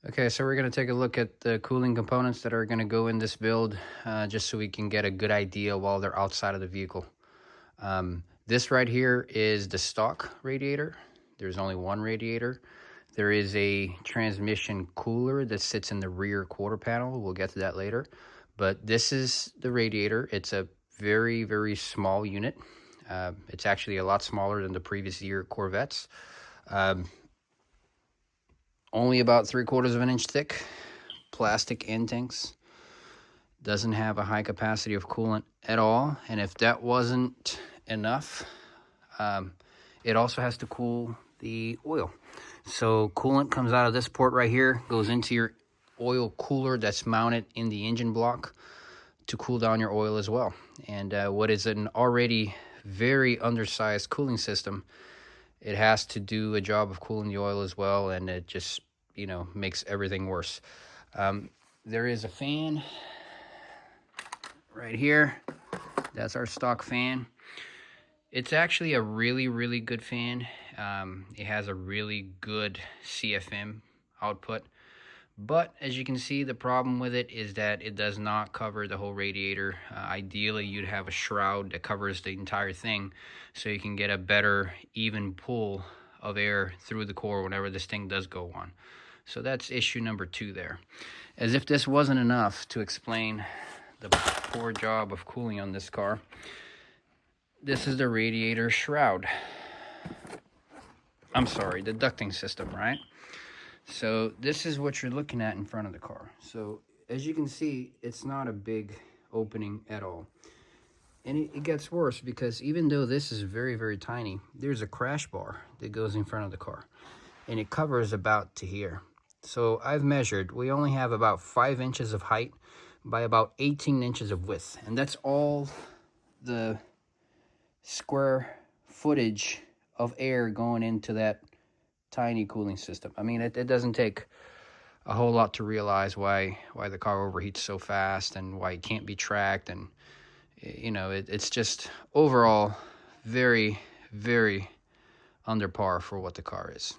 Okay, so we're going to take a look at the cooling components that are going to go in this build, just so we can get a good idea while they're outside of the vehicle. This right here is the stock radiator. There's only one radiator. There is a transmission cooler that sits in the rear quarter panel. We'll get to that later. But this is the radiator. It's a very, very small unit. It's actually a lot smaller than the previous year Corvettes. Only about 3/4 of an inch thick, plastic end tanks. Doesn't have a high capacity of coolant at all. And if that wasn't enough, it also has to cool the oil. So coolant comes out of this port right here, goes into your oil cooler that's mounted in the engine block to cool down your oil as well. And what is an already very undersized cooling system, it has to do a job of cooling the oil as well, and it just, makes everything worse. There is a fan right here. That's our stock fan. It's actually a really, really good fan. It has a really good CFM output. But as you can see, the problem with it is that it does not cover the whole radiator. Ideally, you'd have a shroud that covers the entire thing so you can get a better even pull of air through the core whenever this thing does go on. So that's issue number 2 there. As if this wasn't enough to explain the poor job of cooling on this car, this is the radiator shroud. I'm sorry, the ducting system, right? So this is what you're looking at in front of the car. So as you can see, it's not a big opening at all. And it gets worse because even though this is very, very tiny, there's a crash bar that goes in front of the car. And it covers about to here. So I've measured, we only have about 5 inches of height by about 18 inches of width. And that's all the square footage of air going into that tiny cooling system. I mean, it doesn't take a whole lot to realize why the car overheats so fast and why it can't be tracked. And it's just overall very, very under par for what the car is.